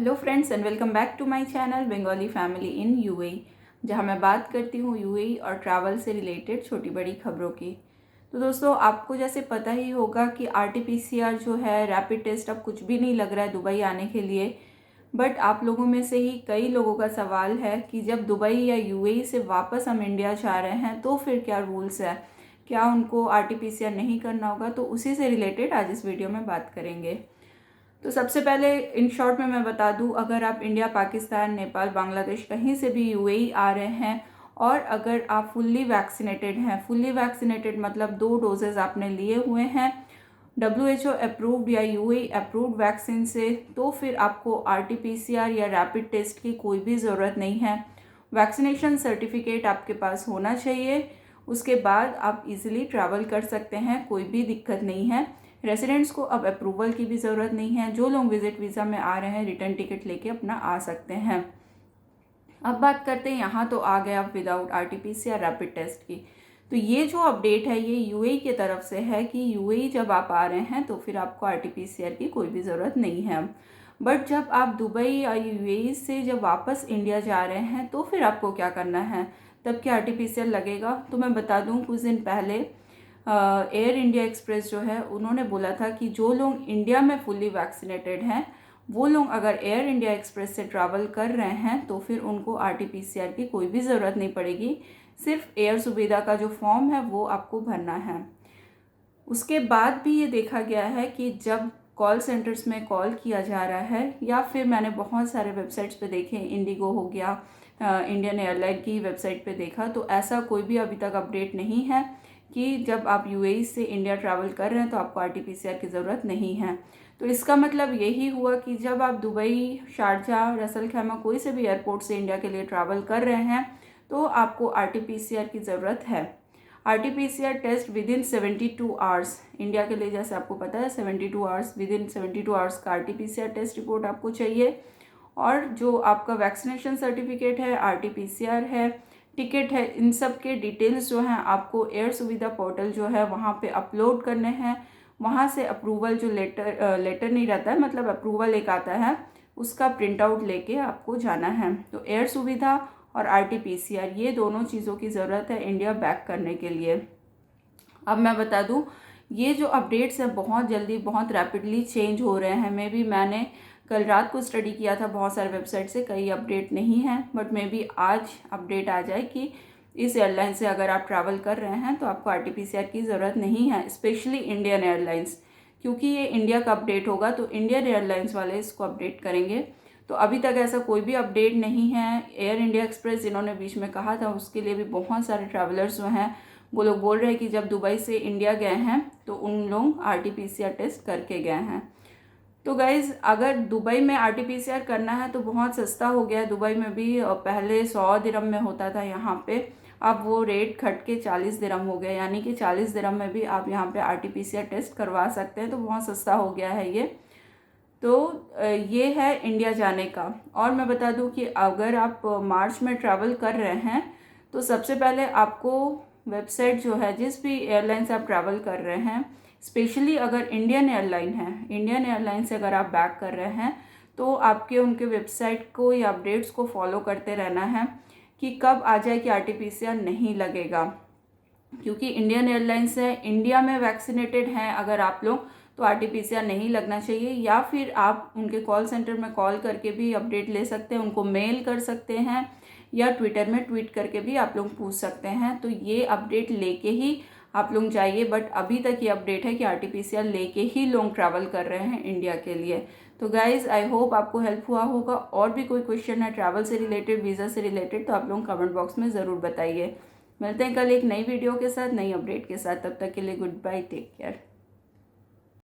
Hello friends and welcome back to my channel Bengali family in UAE, जहां मैं बात करती हूं यूएई और ट्रैवल से रिलेटेड छोटी बड़ी खबरों की। तो दोस्तों, आपको जैसे पता ही होगा कि आरटीपीसीआर जो है रैपिड टेस्ट अब कुछ भी नहीं लग रहा है दुबई आने के लिए। बट आप लोगों में से ही कई लोगों का सवाल है कि जब दुबई या यूएई से वापस हम इंडिया जा रहे हैं तो फिर क्या रूल्स है, क्या उनको आरटीपीसीआर नहीं करना होगा। तो उसी से रिलेटेड आज इस वीडियो में बात करेंगे। तो सबसे पहले इन शॉर्ट में मैं बता दूं, अगर आप इंडिया, पाकिस्तान, नेपाल, बांग्लादेश कहीं से भी यूएई आ रहे हैं और अगर आप फुल्ली वैक्सीनेटेड मतलब 2 डोजेज आपने लिए हुए हैं WHO अप्रूव्ड या यूएई अप्रूव्ड वैक्सीन से, तो फिर आपको आरटीपीसीआर या रैपिड टेस्ट की कोई भी ज़रूरत नहीं है। वैक्सीनेशन सर्टिफिकेट आपके पास होना चाहिए, उसके बाद आप इजीली ट्रैवल कर सकते हैं, कोई भी दिक्कत नहीं है। रेसिडेंट्स को अब अप्रूवल की भी ज़रूरत नहीं है। जो लोग विजिट वीज़ा में आ रहे हैं रिटर्न टिकट लेके अपना आ सकते हैं। अब बात करते हैं, यहाँ तो आ गया विदाउट आरटीपीसीआर रैपिड टेस्ट की। तो ये जो अपडेट है ये यूएई की तरफ से है कि यूएई जब आप आ रहे हैं तो फिर आपको आरटीपीसीआर की कोई भी ज़रूरत नहीं है। बट जब आप दुबई या यूएई से जब वापस इंडिया जा रहे हैं तो फिर आपको क्या करना है, तब क्या आरटीपीसीआर लगेगा। तो मैं बता दूं, कुछ दिन पहले एयर इंडिया एक्सप्रेस जो है उन्होंने बोला था कि जो लोग इंडिया में फुल्ली वैक्सीनेटेड हैं वो लोग अगर एयर इंडिया एक्सप्रेस से ट्रैवल कर रहे हैं तो फिर उनको आरटीपीसीआर की कोई भी ज़रूरत नहीं पड़ेगी। सिर्फ एयर सुविधा का जो फॉर्म है वो आपको भरना है। उसके बाद भी ये देखा गया है कि जब कॉल सेंटर्स में कॉल किया जा रहा है या फिर मैंने बहुत सारे वेबसाइट्स पे देखे, इंडिगो हो गया, इंडियन एयरलाइन की वेबसाइट पे देखा, तो ऐसा कोई भी अभी तक अपडेट नहीं है कि जब आप यूएई से इंडिया ट्रैवल कर रहे हैं तो आपको आरटीपीसीआर की ज़रूरत नहीं है। तो इसका मतलब यही हुआ कि जब आप दुबई, शारजाह, रसल खैमा कोई से भी एयरपोर्ट से इंडिया के लिए ट्रैवल कर रहे हैं तो आपको आरटीपीसीआर की ज़रूरत है। RTPCR test within 72 hours, India के लिए जैसे आपको पता है 72 आवर्स, विद इन 72 आवर्स का आरटीपीसीआर टेस्ट रिपोर्ट आपको चाहिए। और जो आपका वैक्सीनेशन सर्टिफिकेट है, आरटीपीसीआर है, टिकट है, इन सब के डिटेल्स जो हैं आपको एयर सुविधा पोर्टल जो है वहाँ पे अपलोड करने हैं। वहाँ से अप्रूवल जो लेटर नहीं रहता है, मतलब अप्रूवल एक आता है, उसका प्रिंट आउट लेके आपको जाना है। तो एयर सुविधा और आरटीपीसीआर ये दोनों चीज़ों की ज़रूरत है इंडिया बैक करने के लिए। अब मैं बता दूं, ये जो अपडेट्स हैं बहुत जल्दी, बहुत रैपिडली चेंज हो रहे हैं। मैंने कल रात को स्टडी किया था बहुत सारे वेबसाइट से, कई अपडेट नहीं है, बट मे बी आज अपडेट आ जाए कि इस एयरलाइन से अगर आप ट्रैवल कर रहे हैं तो आपको आरटीपीसीआर की ज़रूरत नहीं है, स्पेशली इंडियन एयरलाइंस, क्योंकि ये इंडिया का अपडेट होगा तो इंडियन एयरलाइंस वाले इसको अपडेट करेंगे। तो अभी तक ऐसा कोई भी अपडेट नहीं है। एयर इंडिया एक्सप्रेस जिन्होंने बीच में कहा था उसके लिए भी बहुत सारे ट्रैवलर्स जो हैं वो लोग बोल रहे हैं कि जब दुबई से इंडिया गए हैं तो उन लोग आरटीपीसीआर टेस्ट करके गए हैं। तो गाइज़, अगर दुबई में आरटीपीसीआर करना है तो बहुत सस्ता हो गया है। दुबई में भी पहले 100 दिरहम में होता था, यहाँ पे अब वो रेट घट के 40 दिरहम हो गया, यानी कि 40 दिरहम में भी आप यहाँ पे आरटीपीसीआर टेस्ट करवा सकते हैं। तो बहुत सस्ता हो गया है ये। तो ये है इंडिया जाने का। और मैं बता दूं कि अगर आप मार्च में ट्रैवल कर रहे हैं तो सबसे पहले आपको वेबसाइट जो है, जिस भी एयरलाइन से आप ट्रैवल कर रहे हैं, स्पेशली अगर इंडियन एयरलाइन है, इंडियन एयरलाइन से अगर आप बैक कर रहे हैं तो आपके उनके वेबसाइट को या अपडेट्स को फॉलो करते रहना है कि कब आ जाए कि आरटीपीसीआर नहीं लगेगा। क्योंकि इंडियन एयरलाइंस है, इंडिया में वैक्सीनेटेड हैं अगर आप लोग, तो आरटीपीसीआर नहीं लगना चाहिए। या फिर आप उनके कॉल सेंटर में कॉल करके भी अपडेट ले सकते हैं, उनको मेल कर सकते हैं या ट्विटर में ट्वीट करके भी आप लोग पूछ सकते हैं। तो ये अपडेट लेके ही आप लोग जाइए। बट अभी तक ये अपडेट है कि आरटीपीसीआर लेके ही लोग ट्रैवल कर रहे हैं इंडिया के लिए। तो गाइज़, आई होप आपको हेल्प हुआ होगा। और भी कोई क्वेश्चन है ट्रैवल से रिलेटेड, वीज़ा से रिलेटेड, तो आप लोग कमेंट बॉक्स में ज़रूर बताइए। मिलते हैं कल एक नई वीडियो के साथ, नई अपडेट के साथ। तब तक के लिए गुड बाय, टेक केयर।